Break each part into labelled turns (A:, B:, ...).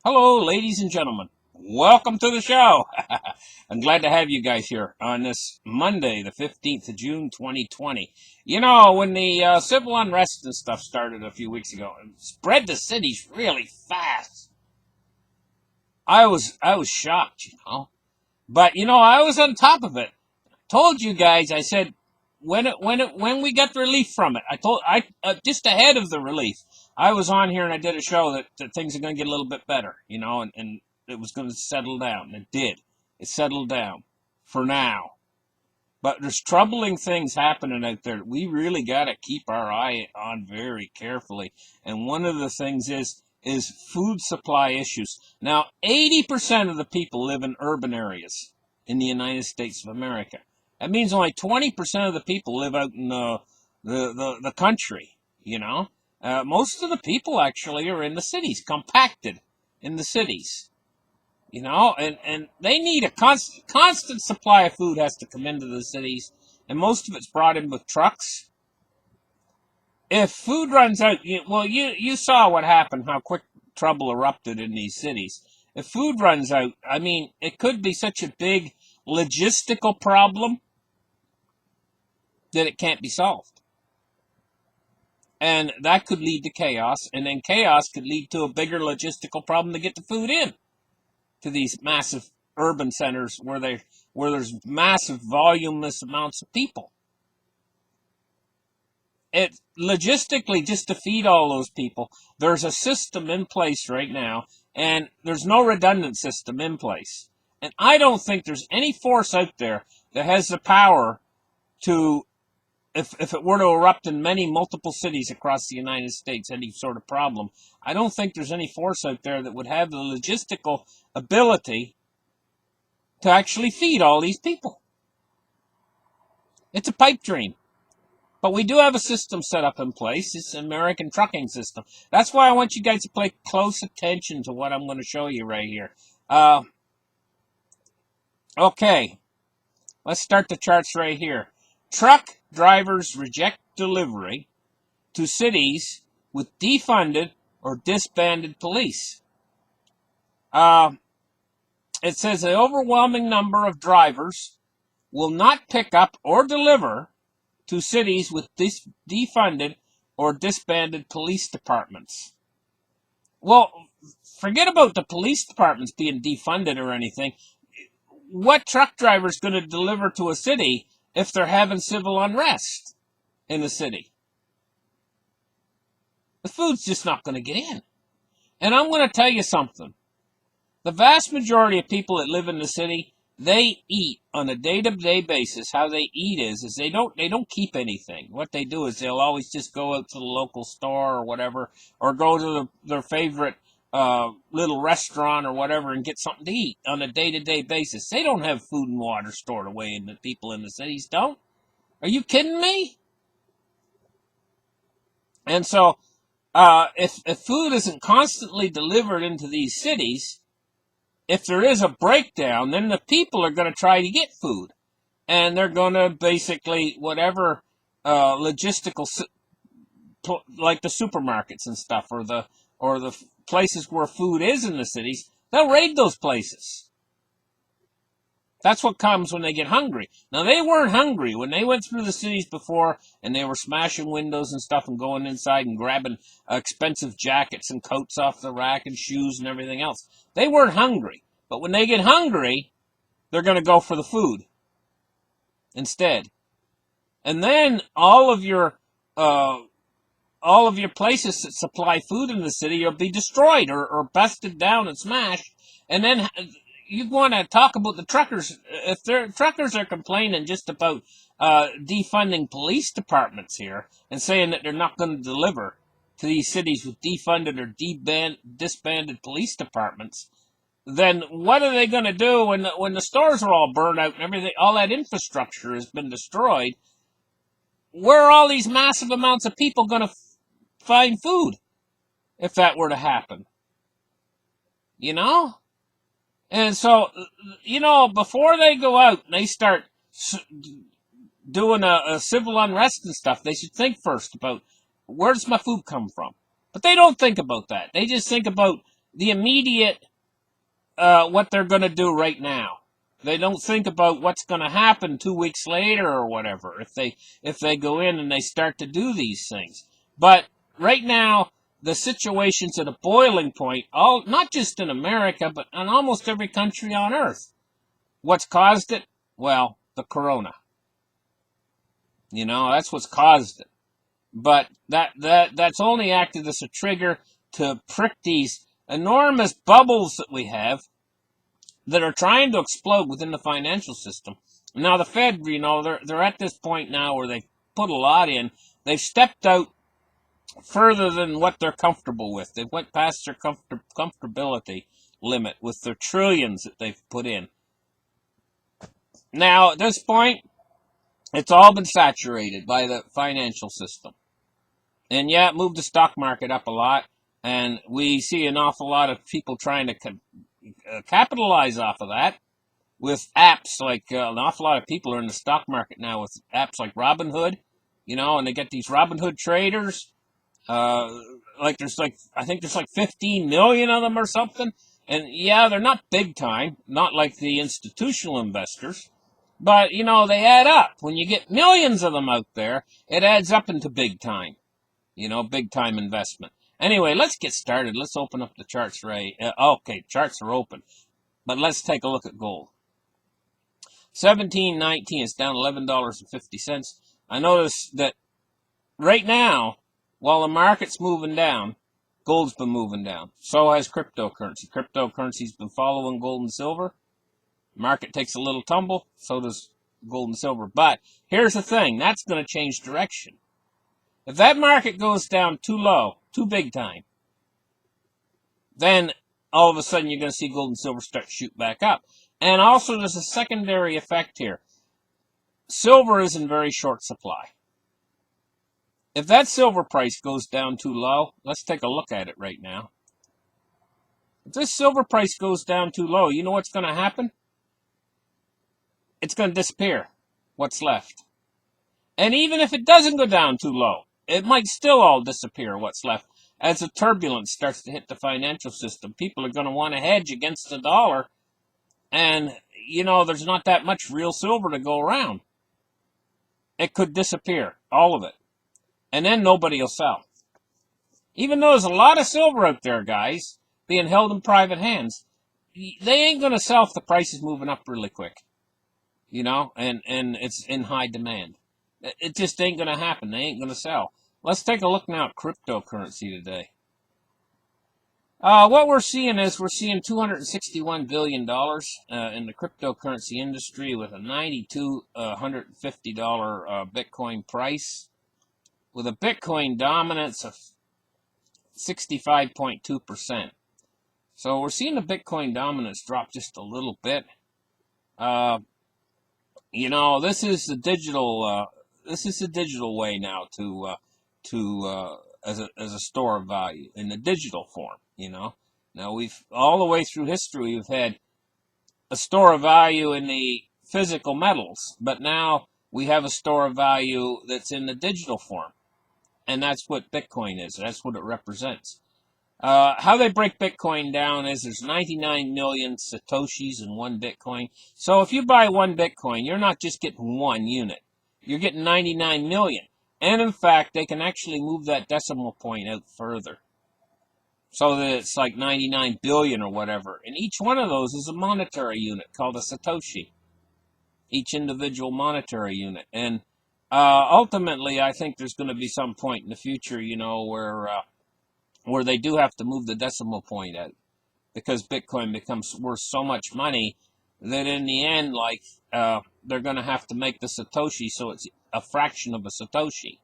A: Hello, ladies and gentlemen. Welcome to the show. I'm glad to have you guys here on this Monday, the 15th of June, 2020. You know, when the civil unrest and stuff started a few weeks ago, it spread to cities really fast. I was shocked, But I was on top of it. Told you guys, I said when we got the relief from it, I just ahead of the relief, I was on here and I did a show that things are going to get a little bit better, and it was going to settle down. It did. It settled down for now. But there's troubling things happening out there. We really got to keep our eye on very carefully. And one of the things is food supply issues. Now, 80% of the people live in urban areas in the United States of America. That means only 20% of the people live out in the country, most of the people actually are in the cities, compacted in the cities. And they need a constant supply of food has to come into the cities, and most of it's brought in with trucks. If food runs out, you saw what happened, how quick trouble erupted in these cities. If food runs out, I mean, it could be such a big logistical problem that it can't be solved. And that could lead to chaos, and then chaos could lead to a bigger logistical problem to get the food in to these massive urban centers where there's massive voluminous amounts of people. It logistically, just to feed all those people, there's a system in place right now, and there's no redundant system in place. And I don't think there's any force out there that has the power to, if it were to erupt in many multiple cities across the United States, any sort of problem, I don't think there's any force out there that would have the logistical ability to actually feed all these people. It's a pipe dream. But we do have a system set up in place. It's an American trucking system. That's why I want you guys to pay close attention to what I'm going to show you right here. Okay, let's start the charts right here. Truck drivers reject delivery to cities with defunded or disbanded police. It says the overwhelming number of drivers will not pick up or deliver to cities with defunded or disbanded police departments. Well, forget about the police departments being defunded or anything. What truck driver is going to deliver to a city if they're having civil unrest in the city? The food's just not going to get in. And I'm going to tell you something. The vast majority of people that live in the city, they eat on a day-to-day basis. How they eat is they don't keep anything. What they do is they'll always just go out to the local store or whatever, or go to their favorite little restaurant or whatever and get something to eat on a day-to-day basis. They don't have food and water stored away, and the people in the cities don't. Are you kidding me? And so, if food isn't constantly delivered into these cities, if there is a breakdown, then the people are going to try to get food. And they're going to basically, whatever logistical, like the supermarkets and stuff, or the places where food is in the cities, they'll raid those places. That's what comes when they get hungry. Now, they weren't hungry when they went through the cities before and they were smashing windows and stuff and going inside and grabbing expensive jackets and coats off the rack and shoes and everything else. They weren't hungry. But when they get hungry, they're going to go for the food instead. And then all of your places that supply food in the city will be destroyed or busted down and smashed. And then you want to talk about the truckers. If their truckers are complaining just about defunding police departments here and saying that they're not going to deliver to these cities with defunded or disbanded police departments, then what are they going to do when the stores are all burned out and everything, all that infrastructure has been destroyed? Where are all these massive amounts of people going to find food if that were to happen? And so, before they go out and they start doing a civil unrest and stuff, they should think first about, where does my food come from? But they don't think about that. They just think about the immediate what they're going to do right now. They don't think about what's going to happen 2 weeks later or whatever if they go in and they start to do these things. But right now, the situation's at a boiling point, all not just in America, but in almost every country on earth. What's caused it? Well, the corona. You know, that's what's caused it. But that's only acted as a trigger to prick these enormous bubbles that we have that are trying to explode within the financial system. Now the Fed, you know, they're at this point now where they've put a lot in. They've stepped out further than what they're comfortable with. They went past their comfortability limit with their trillions that they've put in. Now at this point, it's all been saturated by the financial system. And yeah, it moved the stock market up a lot, and we see an awful lot of people trying to capitalize off of that with apps like an awful lot of people are in the stock market now with apps like Robinhood, you know, and they get these Robinhood traders. I think there's like 15 million of them or something. And yeah, they're not big time, not like the institutional investors, but you know, they add up. When you get millions of them out there, it adds up into big time, you know, big time investment. Anyway, let's get started. Let's open up the charts, Ray. Okay, charts are open. But let's take a look at gold. 17.19 is down $11.50. I notice that right now, while the market's moving down, gold's been moving down. So has cryptocurrency. Cryptocurrency's been following gold and silver. Market takes a little tumble, so does gold and silver. But here's the thing, that's going to change direction. If that market goes down too low, too big time, then all of a sudden you're going to see gold and silver start to shoot back up. And also there's a secondary effect here. Silver is in very short supply. If that silver price goes down too low, let's take a look at it right now. If this silver price goes down too low, you know what's going to happen? It's going to disappear, what's left. And even if it doesn't go down too low, it might still all disappear, what's left. As the turbulence starts to hit the financial system, people are going to want to hedge against the dollar. And, you know, there's not that much real silver to go around. It could disappear, all of it. And then nobody will sell. Even though there's a lot of silver out there, guys, being held in private hands, they ain't going to sell if the price is moving up really quick. You know, and it's in high demand. It just ain't going to happen. They ain't going to sell. Let's take a look now at cryptocurrency today. What we're seeing is we're seeing $261 billion in the cryptocurrency industry with a $9,250 Bitcoin price, with a Bitcoin dominance of 65.2%. So we're seeing the Bitcoin dominance drop just a little bit. You know, this is the digital way now as a store of value in the digital form. You know, now we've all the way through history we've had a store of value in the physical metals, but now we have a store of value that's in the digital form, and that's what Bitcoin is. That's what it represents. How they break Bitcoin down is there's 99 million Satoshis in one Bitcoin. So if you buy one Bitcoin, you're not just getting one unit. You're getting 99 million. And in fact, they can actually move that decimal point out further, so that it's like 99 billion or whatever. And each one of those is a monetary unit called a Satoshi. Each individual monetary unit. And ultimately, I think there's going to be some point in the future, you know, where they do have to move the decimal point out, because Bitcoin becomes worth so much money that in the end, like, they're going to have to make the Satoshi so it's a fraction of a Satoshi.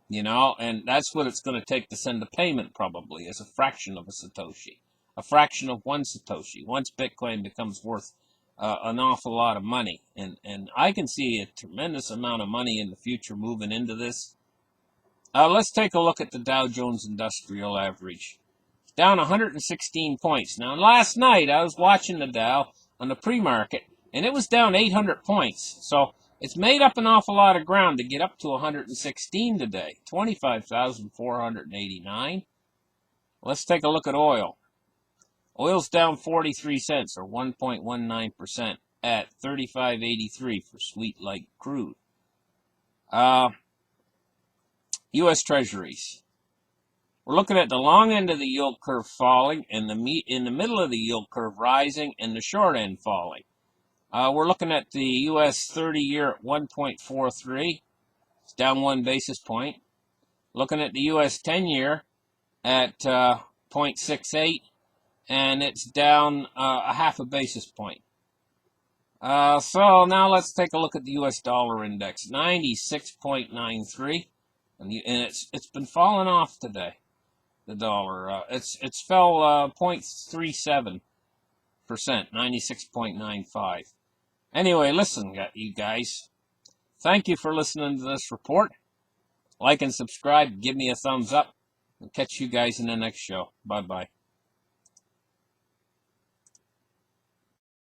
A: You know, and that's what it's going to take to send a payment, probably, is a fraction of a Satoshi. A fraction of one Satoshi. Once Bitcoin becomes worth an awful lot of money. And I can see a tremendous amount of money in the future moving into this. Let's take a look at the Dow Jones Industrial Average. It's down 116 points. Now, last night, I was watching the Dow on the pre-market, and it was down 800 points. So it's made up an awful lot of ground to get up to 116 today, 25,489. Let's take a look at oil. Oil's down 43 cents, or 1.19%, at 35.83 for sweet light crude. U.S. Treasuries. We're looking at the long end of the yield curve falling, and in the middle of the yield curve rising, and the short end falling. We're looking at the U.S. 30-year at 1.43. It's down 1 basis point. Looking at the U.S. 10-year at 0.68, and it's down a half a basis point. So now let's take a look at the U.S. dollar index, 96.93, and it's been falling off today. The dollar, it's fell 0.37%, 96.95. Anyway, listen, you guys. Thank you for listening to this report. Like and subscribe. Give me a thumbs up. I'll catch you guys in the next show. Bye-bye.